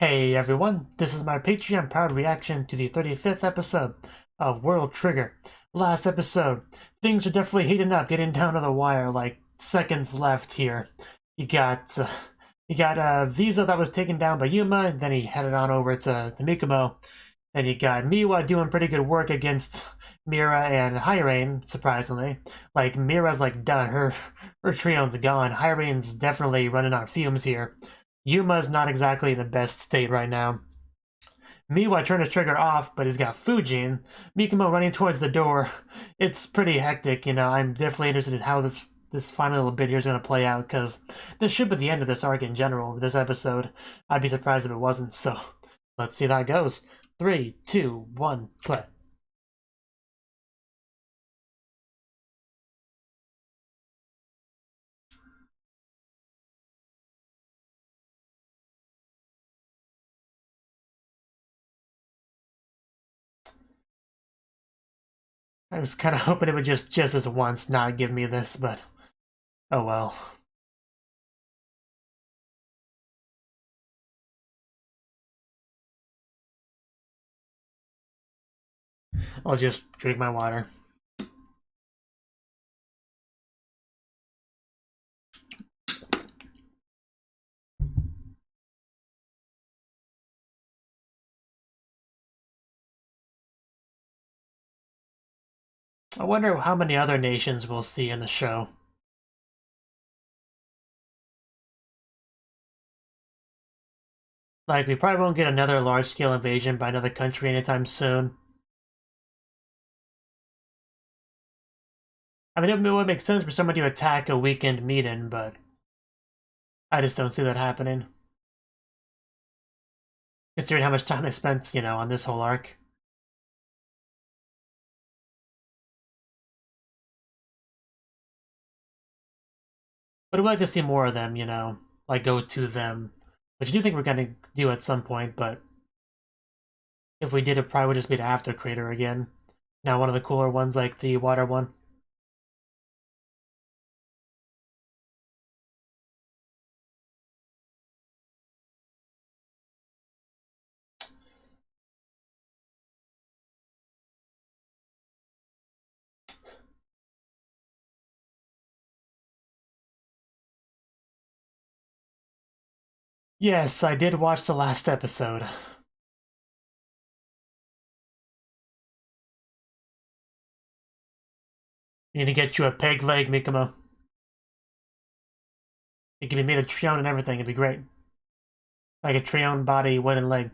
Hey everyone, this is my Patreon proud reaction to the 35th episode of World Trigger. Last episode, things are definitely heating up, getting down to the wire, like seconds left here. You got Visa that was taken down by Yuma, and then he headed on over to Mikumo. Then you got Miwa doing pretty good work against Mira and Hyrain, surprisingly. Like, Mira's like done, her Trion's gone. Hyrain's definitely running on fumes here. Yuma's not exactly in the best state right now. Miwa turned his trigger off, but he's got Fujin. Mikumo running towards the door. It's pretty hectic, you know. I'm definitely interested in how this final little bit here is going to play out, because this should be the end of this arc in general, this episode. I'd be surprised if it wasn't, so let's see how that goes. 3, 2, 1, play. I was kind of hoping it would just this once not give me this, but oh well. I'll just drink my water. I wonder how many other nations we'll see in the show. Like, we probably won't get another large-scale invasion by another country anytime soon. I mean, it would make sense for somebody to attack a weakened Medan, but I just don't see that happening. Considering how much time I spent, you know, on this whole arc. But I'd like to see more of them, you know, like go to them. Which I do think we're going to do at some point, but if we did, it probably would just be the After Crater again. Now one of the cooler ones, like the water one. Yes, I did watch the last episode. You need to get you a peg leg, Mikumo. It can be made of Trion and everything, it'd be great. Like a Trion body, wooden leg.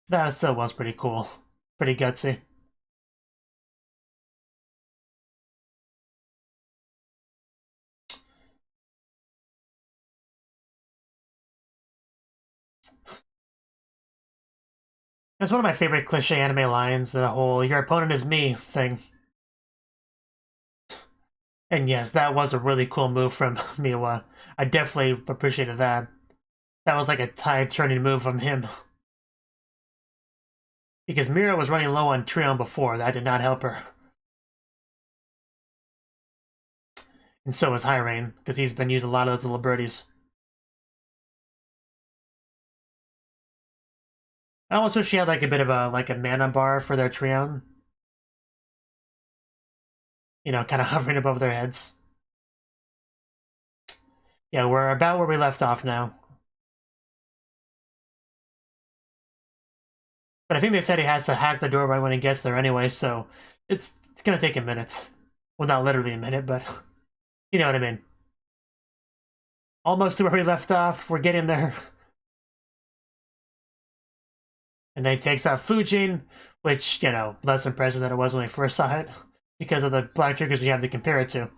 That still was pretty cool. Pretty gutsy. It's one of my favorite cliche anime lines, the whole "your opponent is me" thing. And yes, that was a really cool move from Miwa. I definitely appreciated that. That was like a tide-turning move from him. Because Mira was running low on Trion before, that did not help her. And so was Hyrain, because he's been using a lot of those little birdies. I almost wish she had like a bit of a mana bar for their Trion. You know, kind of hovering above their heads. Yeah, we're about where we left off now. But I think they said he has to hack the door right when he gets there anyway, so it's gonna take a minute. Well, not literally a minute, but you know what I mean. Almost to where we left off, we're getting there. And then he takes out Fujin, which, you know, less impressive than it was when we first saw it, because of the black triggers we have to compare it to.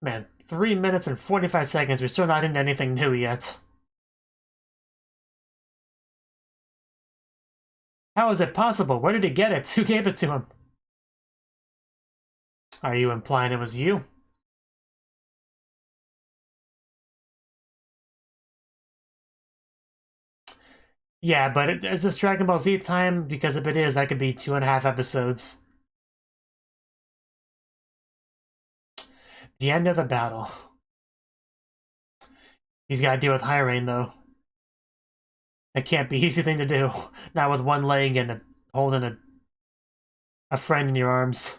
Man, 3 minutes and 45 seconds, we're still not into anything new yet. How is it possible? Where did he get it? Who gave it to him? Are you implying it was you? Yeah, but is this Dragon Ball Z time? Because if it is, that could be 2.5 episodes. The end of the battle. He's got to deal with high rain, though. That can't be an easy thing to do. Not with one leg and holding a friend in your arms.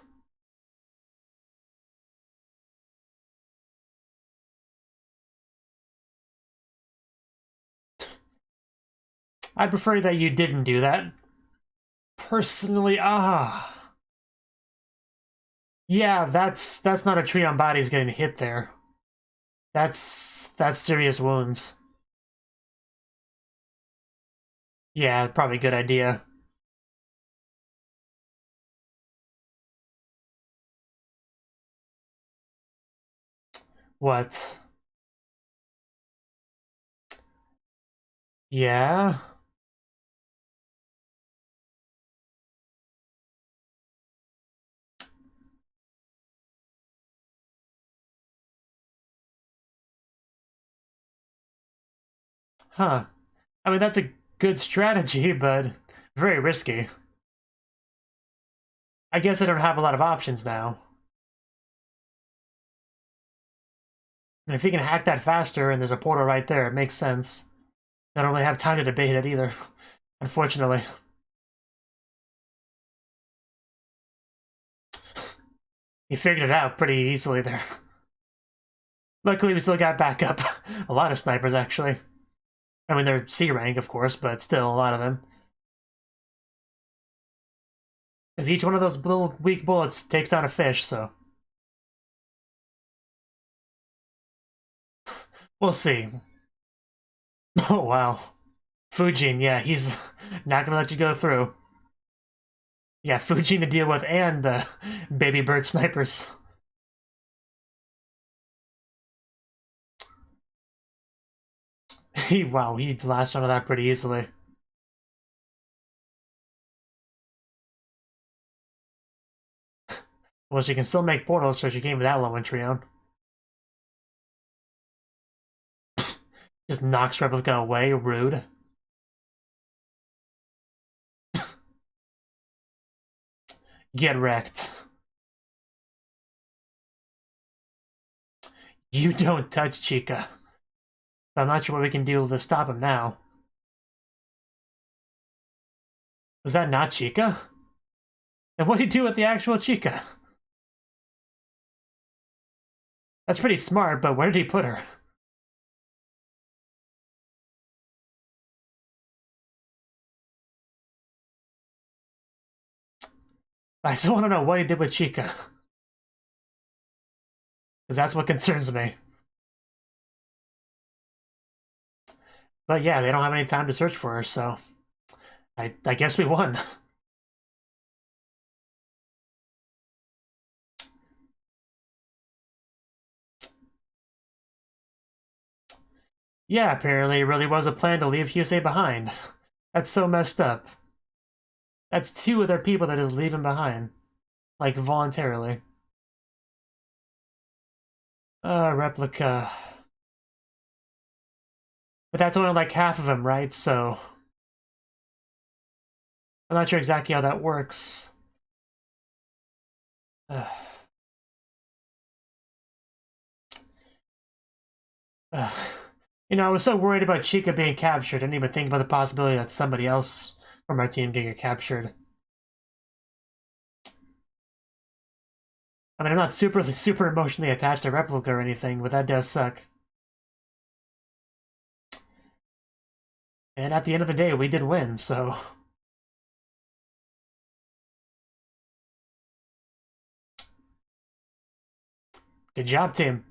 I'd prefer that you didn't do that. Personally, yeah, that's not a tree on bodies getting hit there. That's serious wounds. Yeah, probably a good idea. What? Yeah? Huh. I mean, that's a good strategy, but very risky. I guess I don't have a lot of options now. And if you can hack that faster and there's a portal right there, it makes sense. I don't really have time to debate it either, unfortunately. You figured it out pretty easily there. Luckily, we still got backup. A lot of snipers, actually. I mean, they're C rank, of course, but still a lot of them. Because each one of those little weak bullets takes down a fish, so... We'll see. Oh, wow. Fujin, yeah, he's not gonna let you go through. Yeah, Fujin to deal with, and the baby bird snipers. Wow, he latched onto that pretty easily. Well, she can still make portals, so she came with that low entry on. Just knocks Replica away, rude. Get wrecked. You don't touch Chica. I'm not sure what we can do to stop him now. Was that not Chica? And what do you do with the actual Chica? That's pretty smart, but where did he put her? I still want to know what he did with Chica. Because that's what concerns me. But yeah, they don't have any time to search for her, so... I guess we won. Yeah, apparently it really was a plan to leave Hyusei behind. That's so messed up. That's two of their people that just leave him behind. Like, voluntarily. Replica. But that's only like half of him, right? So... I'm not sure exactly how that works. You know, I was so worried about Chica being captured, I didn't even think about the possibility that somebody else from our team could get captured. I mean, I'm not super emotionally attached to Replica or anything, but that does suck. And at the end of the day, we did win, so... Good job, team.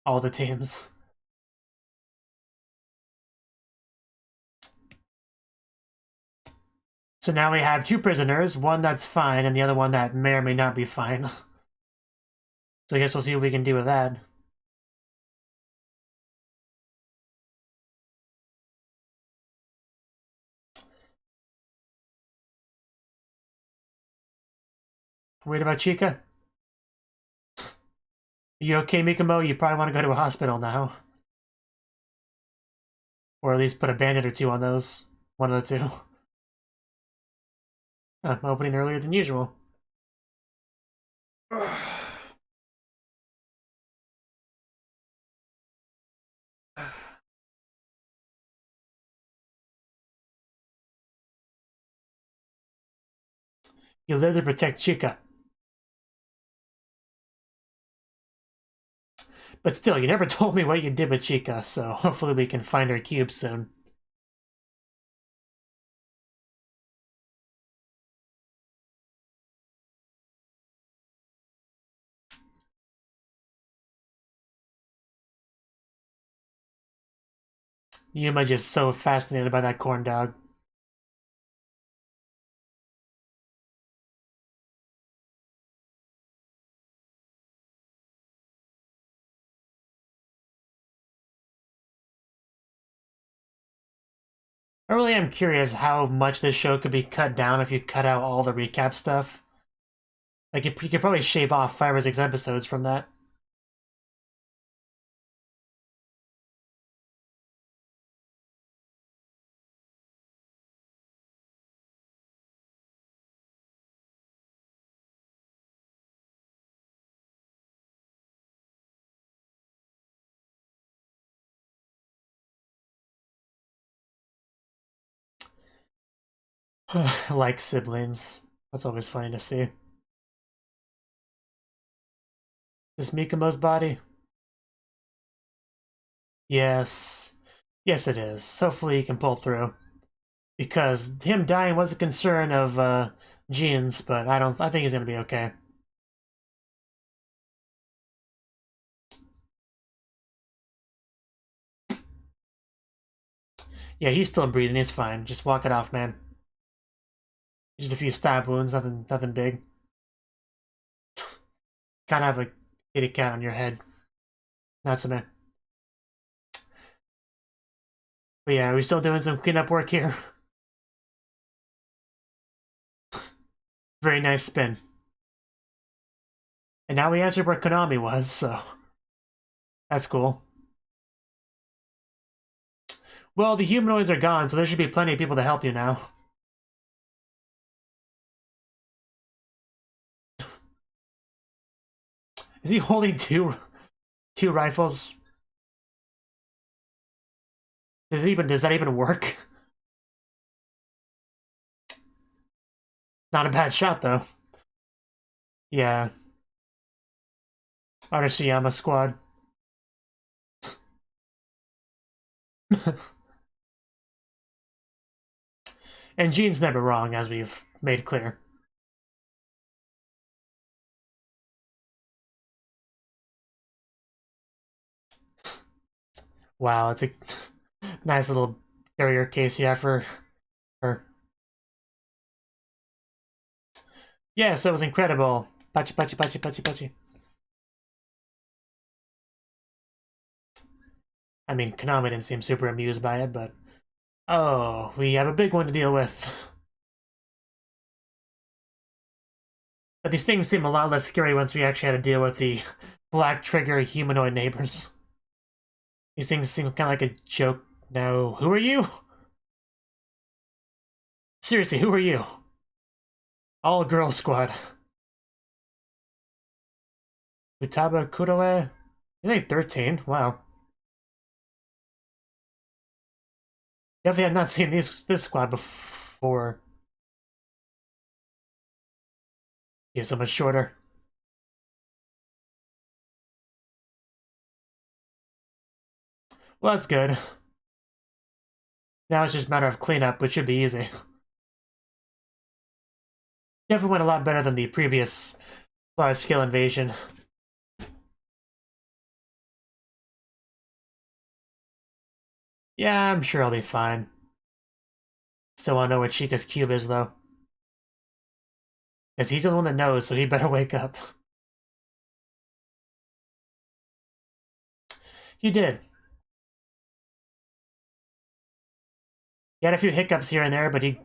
All the teams. So now we have two prisoners, one that's fine and the other one that may or may not be fine. So I guess we'll see what we can do with that. Worried about Chica? You okay, Mikomo? You probably want to go to a hospital now. Or at least put a bandit or two on those. One of the two. Opening earlier than usual. You live to protect Chica. But still, you never told me what you did with Chica, so hopefully we can find her cube soon. Yuma just so fascinated by that corn dog. I really am curious how much this show could be cut down if you cut out all the recap stuff. Like, you could probably shave off 5 or 6 episodes from that. Like siblings. That's always funny to see. Is this Mikumo's body? Yes. Yes, it is. Hopefully he can pull through. Because him dying was a concern of, Jean's, but I think he's gonna be okay. Yeah, he's still breathing, he's fine. Just walk it off, man. Just a few stab wounds, nothing big. Kind of have a kitty cat on your head. Not so bad. But yeah, are we still doing some cleanup work here? Very nice spin. And now we answered where Konami was, so that's cool. Well, the humanoids are gone, so there should be plenty of people to help you now. Is he holding two rifles? Does that even work? Not a bad shot though. Yeah. Arashiyama squad. And Gene's never wrong, as we've made clear. Wow, it's a nice little carrier case you have for her. Yes, that was incredible. Pachi, pachi, pachi, pachi, pachi. I mean, Konami didn't seem super amused by it, but... Oh, we have a big one to deal with. But these things seem a lot less scary once we actually had to deal with the black trigger humanoid neighbors. These things seem kind of like a joke now. Who are you? Seriously, who are you? All girl squad. Futaba Kuroe? He's like 13? Wow. Definitely have not seen this squad before. You're so much shorter. Well, that's good. Now it's just a matter of cleanup, which should be easy. Definitely went a lot better than the previous large-scale invasion. Yeah, I'm sure I'll be fine. Still wanna know where Chica's cube is, though. Because he's the one that knows, so he better wake up. He did. He had a few hiccups here and there, but he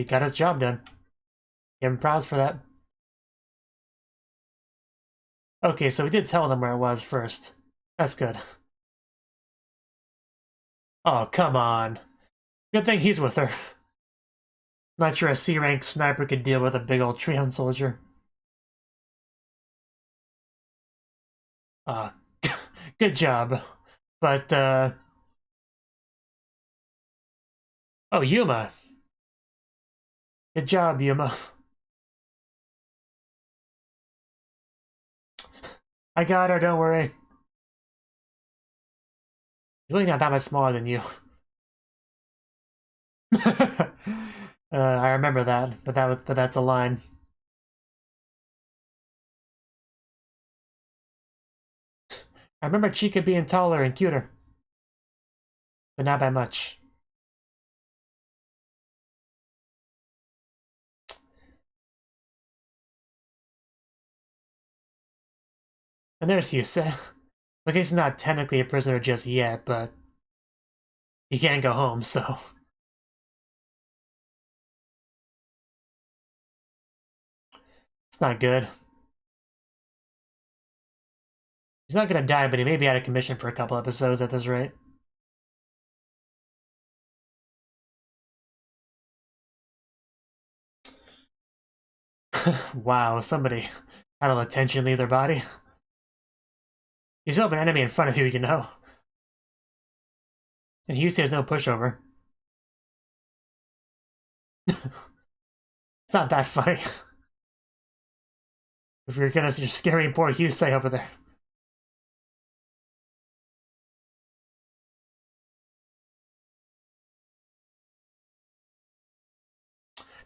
got his job done. Give him props for that. Okay, so we did tell them where it was first. That's good. Oh, come on. Good thing he's with her. Not sure a C-rank sniper could deal with a big old Treon soldier. Good job. But, oh, Yuma. Good job, Yuma. I got her, don't worry. She's really not that much smaller than you. I remember that, but that's a line. I remember Chica being taller and cuter, but not by much. And there's Yusei. Look, he's not technically a prisoner just yet, but he can't go home, so... It's not good. He's not gonna die, but he may be out of commission for a couple episodes at this rate. Wow, somebody had all the tension leave their body. He's open enemy in front of you, you know. And Yusei has no pushover. It's not that funny. If you're gonna, you're scaring poor Yusei over there.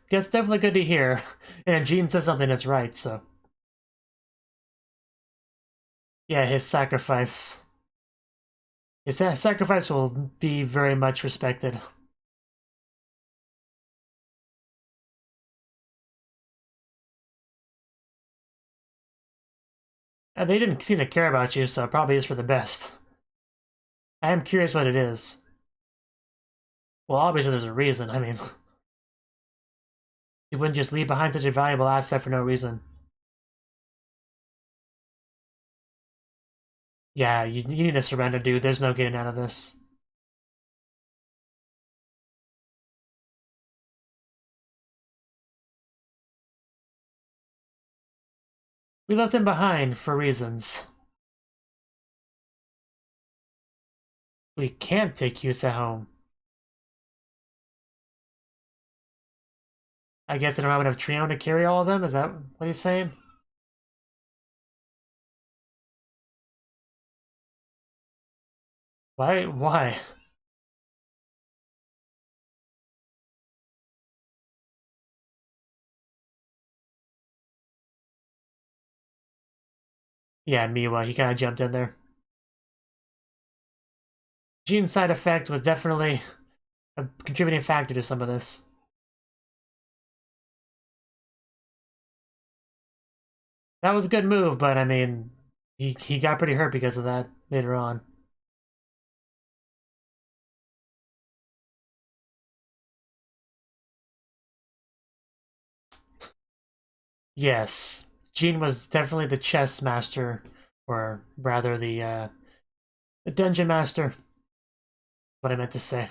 That's definitely good to hear. And Jean says something that's right, so. Yeah, his sacrifice. His sacrifice will be very much respected. And they didn't seem to care about you, so it probably is for the best. I am curious what it is. Well, obviously there's a reason, I mean... You wouldn't just leave behind such a valuable asset for no reason. Yeah, you need to surrender, dude. There's no getting out of this. We left him behind for reasons. We can't take Yusa home. I guess they don't have enough trio to carry all of them? Is that what he's saying? Why? Why? Yeah, Miwa, he kind of jumped in there. Gene's side effect was definitely a contributing factor to some of this. That was a good move, but I mean, he got pretty hurt because of that later on. Yes, Gene was definitely the chess master, or rather the dungeon master. What I meant to say.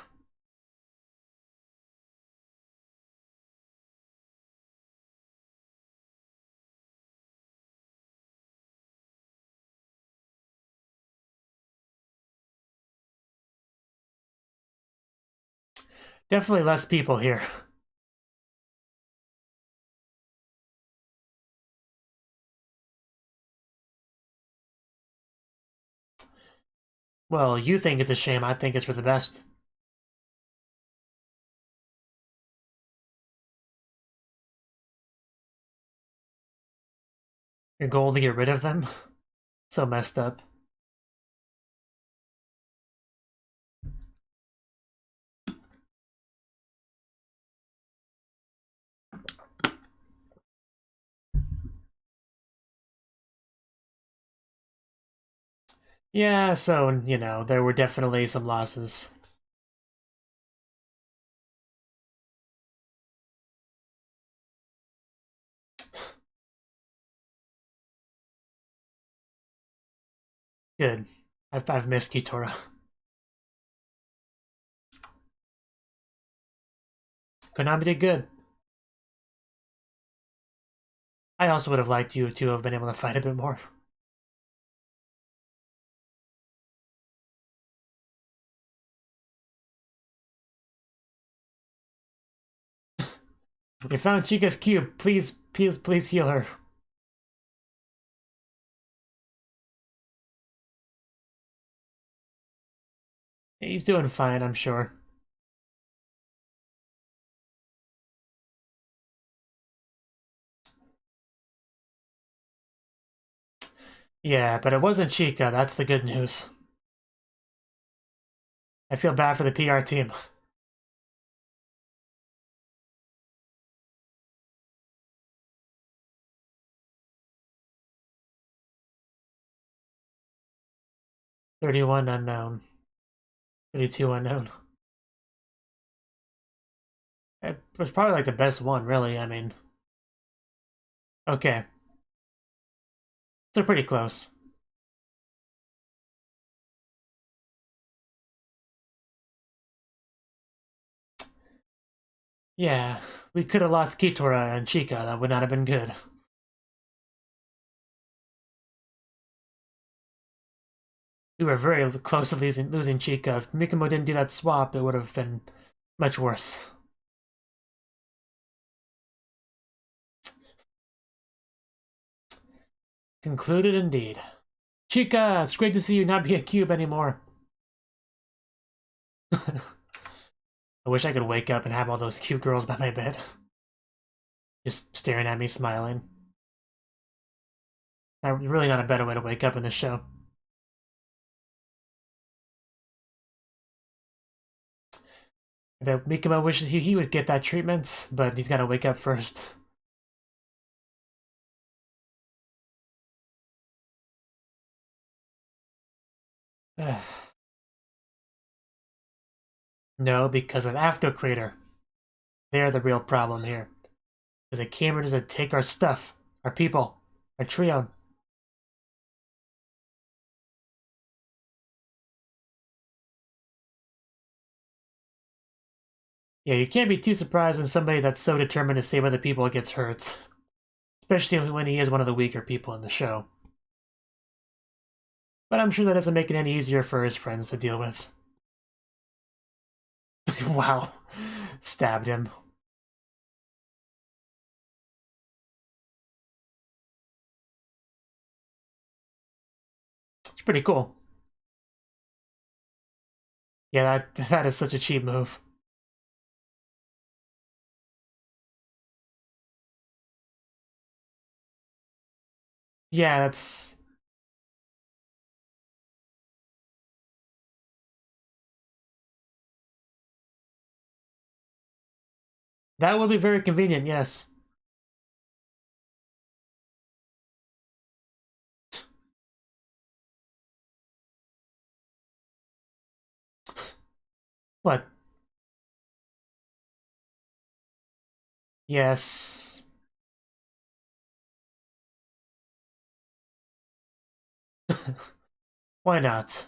Definitely less people here. Well, you think it's a shame, I think it's for the best. Your goal to get rid of them? So messed up. Yeah, so, you know, there were definitely some losses. Good. I've missed Kitora. Konami did good. I also would have liked you to have been able to fight a bit more. We found Chica's cube. Please heal her. He's doing fine, I'm sure. Yeah, but it wasn't Chica, that's the good news. I feel bad for the PR team. 31 unknown. 32 unknown. It was probably like the best one, really. I mean, okay. They're pretty close. Yeah, we could have lost Kitora and Chica. That would not have been good. We were very close to losing Chica. If Mikumo didn't do that swap, it would have been much worse. Concluded indeed. Chica, it's great to see you not be a cube anymore. I wish I could wake up and have all those cute girls by my bed. Just staring at me, smiling. Really not a better way to wake up in this show. I bet Mikumo wishes he would get that treatment, but he's gotta wake up first. No, because of After Crater. They're the real problem here. Because they came here to take our stuff, our people, our trio. Yeah, you can't be too surprised when somebody that's so determined to save other people gets hurt. Especially when he is one of the weaker people in the show. But I'm sure that doesn't make it any easier for his friends to deal with. Wow. Stabbed him. It's pretty cool. Yeah, that is such a cheap move. Yeah, that's... That would be very convenient, yes. What? Yes. Why not?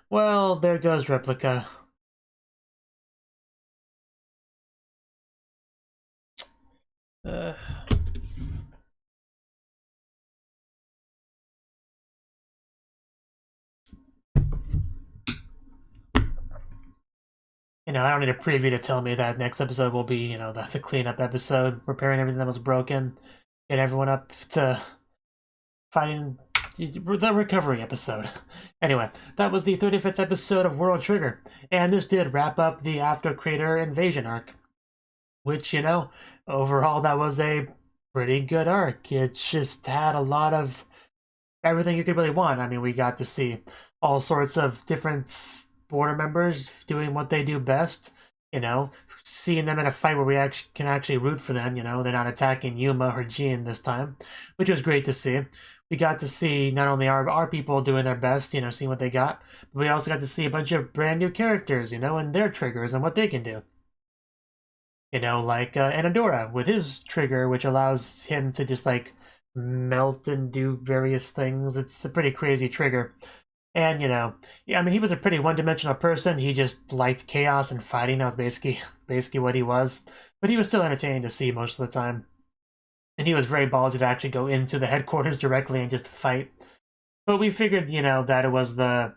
Well, there goes Replica. Uh, I don't need a preview to tell me that next episode will be, the cleanup episode, repairing everything that was broken, get everyone up to fighting the recovery episode. Anyway, that was the 35th episode of World Trigger, and this did wrap up the After Crater invasion arc, which, overall that was a pretty good arc. It just had a lot of everything you could really want. I mean, we got to see all sorts of different border members doing what they do best, seeing them in a fight where we can actually root for them, they're not attacking Yuma or Jean this time, which was great to see. We got to see not only our people doing their best, seeing what they got, but we also got to see a bunch of brand new characters, and their triggers and what they can do. Like Anadora with his trigger, which allows him to just like melt and do various things. It's a pretty crazy trigger. And, yeah, I mean, he was a pretty one-dimensional person. He just liked chaos and fighting. That was basically what he was. But he was still entertaining to see most of the time. And he was very ballsy to actually go into the headquarters directly and just fight. But we figured, that it was the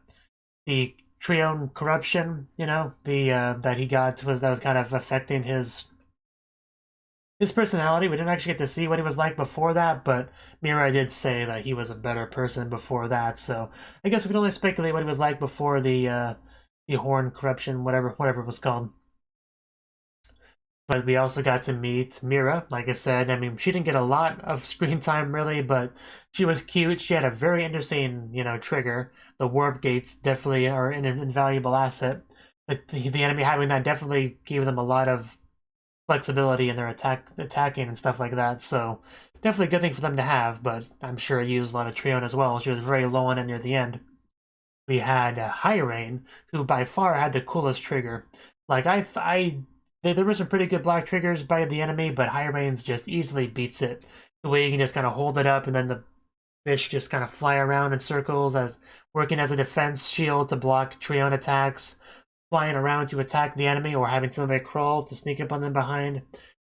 Trion corruption, that he got that was kind of affecting his his personality, we didn't actually get to see what he was like before that, but Mirai did say that he was a better person before that, so I guess we can only speculate what he was like before the horn corruption, whatever it was called. But we also got to meet Mira, like I said. I mean, she didn't get a lot of screen time, really, but she was cute. She had a very interesting, trigger. The warp gates definitely are an invaluable asset. But the enemy having that definitely gave them a lot of flexibility in their attacking and stuff like that. So definitely a good thing for them to have, but I'm sure it used a lot of Trion as well. She was very low on it near the end. We had Hyrain, who by far had the coolest trigger. Like, there were some pretty good black triggers by the enemy, but Hyrain's just easily beats it. The way you can just kind of hold it up and then the fish just kind of fly around in circles, as working as a defense shield to block Trion attacks, flying around to attack the enemy, or having somebody crawl to sneak up on them behind.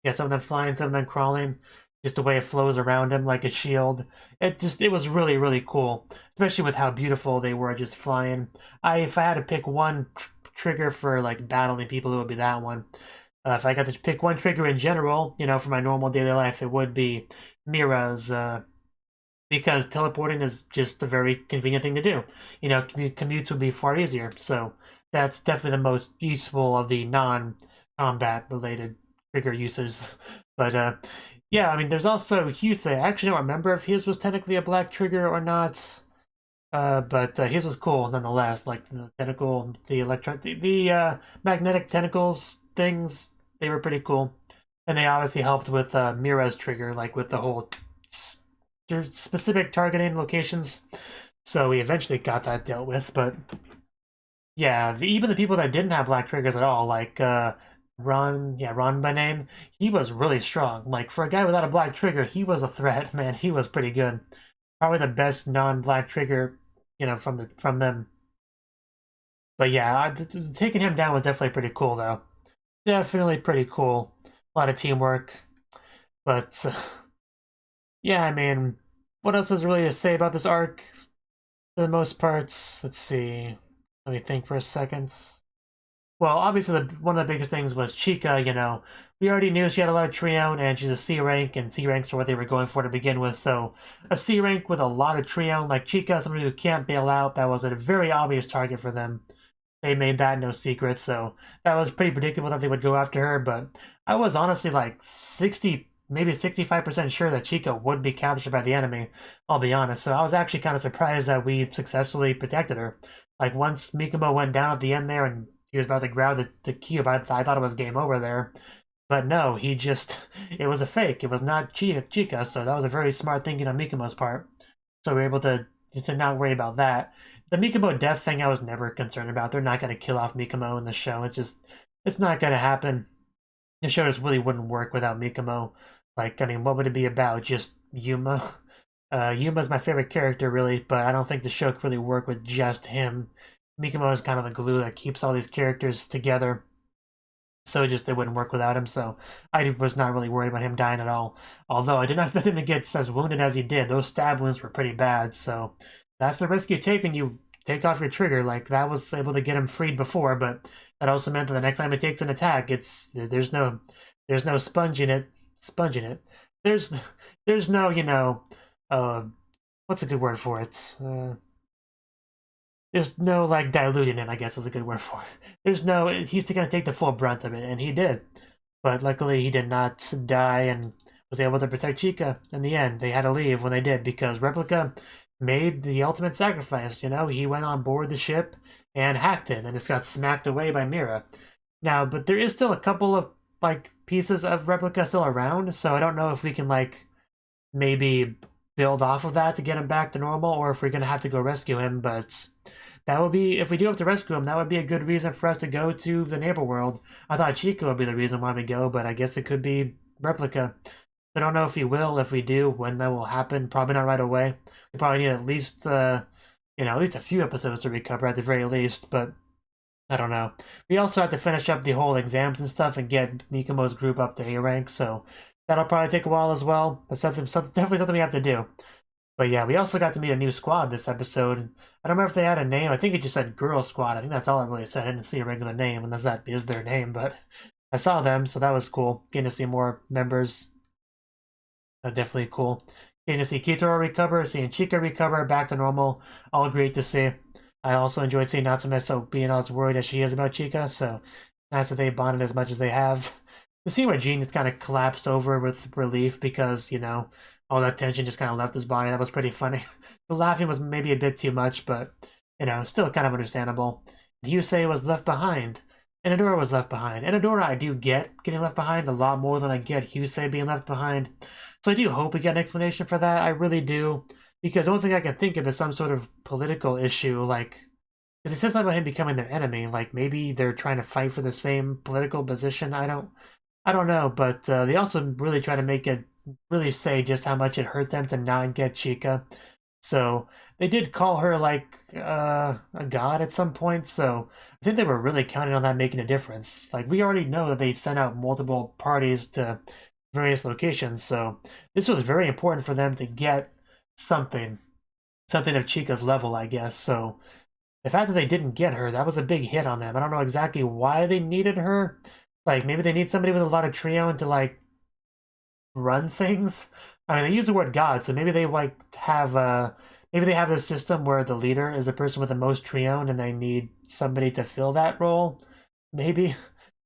Yeah, some of them flying, some of them crawling. Just the way it flows around him like a shield. It was really, really cool. Especially with how beautiful they were just flying. If I had to pick one trigger for like battling people, it would be that one. If I got to pick one trigger in general, for my normal daily life, it would be Mira's, because teleporting is just a very convenient thing to do. Commutes would be far easier, so that's definitely the most useful of the non-combat related trigger uses. But yeah, I mean, there's also Hyusei. I actually don't remember if his was technically a black trigger or not. But his was cool nonetheless. Like the tentacle, the magnetic tentacles things, they were pretty cool, and they obviously helped with Mira's trigger, like with the whole specific targeting locations. So we eventually got that dealt with. But yeah, even the people that didn't have black triggers at all, like Ron by name, he was really strong. Like for a guy without a black trigger, he was a threat, man. He was pretty good. Probably the best non-black trigger, from them. But yeah, taking him down was definitely pretty cool, though. Definitely pretty cool. A lot of teamwork. But yeah, I mean, what else is really to say about this arc? For the most parts, let's see. Let me think for a second. Well, obviously, one of the biggest things was Chica, We already knew she had a lot of Trion, and she's a C rank, and C ranks are what they were going for to begin with. So, a C rank with a lot of Trion, like Chica, somebody who can't bail out, that was a very obvious target for them. They made that no secret, so that was pretty predictable that they would go after her, but I was honestly like 60, maybe 65% sure that Chica would be captured by the enemy, I'll be honest. So I was actually kind of surprised that we successfully protected her. Like, once Mikumo went down at the end there and he was about to grab the cube, I thought it was game over there. But no, it was a fake. It was not Chica, so that was a very smart thinking on Mikumo's part. So we were able to not worry about that. The Mikumo death thing I was never concerned about. They're not going to kill off Mikumo in the show. It's not going to happen. The show just really wouldn't work without Mikumo. Like, I mean, what would it be about? Just Yuma? Yuma's my favorite character, really, but I don't think the show could really work with just him. Mikumo is kind of the glue that keeps all these characters together. So it wouldn't work without him, so I was not really worried about him dying at all. Although I did not expect him to get as wounded as he did. Those stab wounds were pretty bad, so that's the risk you take when you take off your trigger. Like, that was able to get him freed before, but that also meant that the next time he takes an attack, there's no sponging it. There's no, what's a good word for it? There's no, like, diluting it, I guess is a good word for it. He's going to take the full brunt of it, and he did. But luckily, he did not die and was able to protect Chica in the end. They had to leave when they did, because Replica made the ultimate sacrifice, He went on board the ship and hacked it, and just got smacked away by Mira. Now, but there is still a couple of, like, pieces of Replica still around, so I don't know if we can, like, maybe build off of that to get him back to normal, or if we're going to have to go rescue him, but that would be, if we do have to rescue him, that would be a good reason for us to go to the neighbor world. I thought Chica would be the reason why we go, but I guess it could be Replica. I don't know if he will, if we do, when that will happen. Probably not right away. We probably need at least, at least a few episodes to recover at the very least, but I don't know. We also have to finish up the whole exams and stuff and get Mikumo's group up to A rank, so that'll probably take a while as well. That's definitely something we have to do. But yeah, we also got to meet a new squad this episode. I don't remember if they had a name. I think it just said Girl Squad. I think that's all it really said. I didn't see a regular name, unless that is their name, but I saw them, so that was cool. Getting to see more members. Definitely cool. Getting to see Kitaro recover, seeing Chica recover, back to normal. All great to see. I also enjoyed seeing Natsume so being as worried as she is about Chica, so nice that they bonded as much as they have. The scene where Jean just kind of collapsed over with relief because, you know, all that tension just kind of left his body. That was pretty funny. The laughing was maybe a bit too much, but, you know, still kind of understandable. Yusei was left behind. And Adora was left behind. And Adora I do get getting left behind a lot more than I get Yusei being left behind. So I do hope we get an explanation for that. I really do. Because the only thing I can think of is some sort of political issue, like, because it says something about him becoming their enemy. Like, maybe they're trying to fight for the same political position. I don't know, but they also really try to make it really say just how much it hurt them to not get Chica. So they did call her like a god at some point, so I think they were really counting on that making a difference. Like, we already know that they sent out multiple parties to various locations, so this was very important for them to get something of Chica's level, I guess. So the fact that they didn't get her, that was a big hit on them. I don't know exactly why they needed her. Like, maybe they need somebody with a lot of trio to, like, run things. I mean, they use the word god, so maybe they, like, have, maybe they have a system where the leader is the person with the most trio and they need somebody to fill that role. Maybe.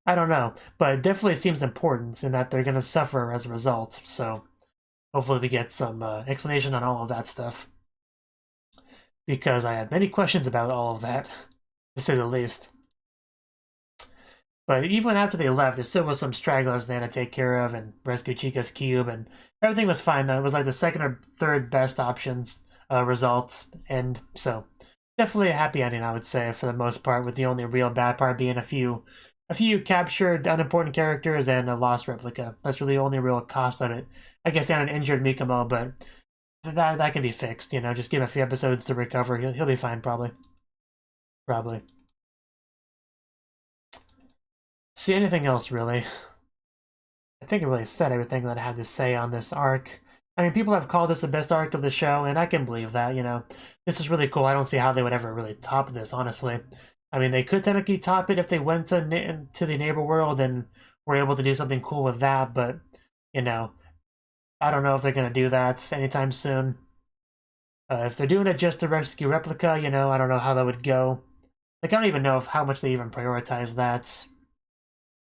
I don't know. But it definitely seems important in that they're going to suffer as a result. So hopefully we get some explanation on all of that stuff. Because I had many questions about all of that, to say the least. But even after they left, there still was some stragglers they had to take care of and rescue Chica's cube, and everything was fine though. It was like the second or third best options results, and so definitely a happy ending, I would say, for the most part, with the only real bad part being a few captured unimportant characters and a lost replica. That's really the only real cost of it. I guess and an injured Mikomo, but that can be fixed, you know, just give him a few episodes to recover. He'll be fine, probably. See, anything else, really? I think I really said everything that I had to say on this arc. I mean, people have called this the best arc of the show, and I can believe that, you know. This is really cool. I don't see how they would ever really top this, honestly. I mean, they could technically top it if they went to the neighbor world and were able to do something cool with that, but, you know, I don't know if they're going to do that anytime soon. If they're doing it just to rescue Replica, you know, I don't know how that would go. Like, I don't even know how much they even prioritize that,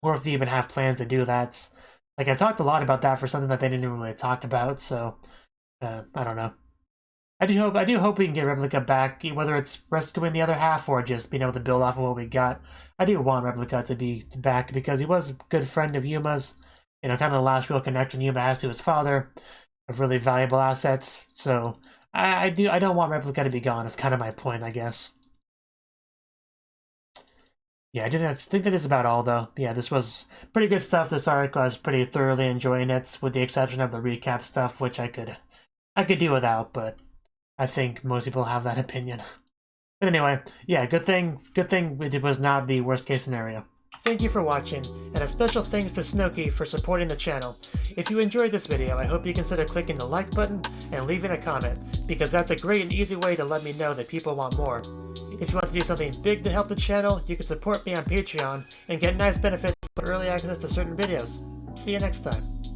or if they even have plans to do that. Like, I've talked a lot about that for something that they didn't even really talk about, so I don't know. I do hope we can get Replica back, whether it's rescuing the other half or just being able to build off of what we got. I do want Replica to be back because he was a good friend of Yuma's. You know, kind of the last real connection Yuma has to his father, of really valuable assets. So I don't want Replica to be gone. It's kind of my point, I guess. Yeah, I think that is about all, though. Yeah, this was pretty good stuff. This arc, I was pretty thoroughly enjoying it, with the exception of the recap stuff, which I could do without, but I think most people have that opinion. But anyway, yeah, good thing it was not the worst case scenario. Thank you for watching, and a special thanks to Cnouki for supporting the channel. If you enjoyed this video, I hope you consider clicking the like button and leaving a comment, because that's a great and easy way to let me know that people want more. If you want to do something big to help the channel, you can support me on Patreon and get nice benefits for early access to certain videos. See you next time.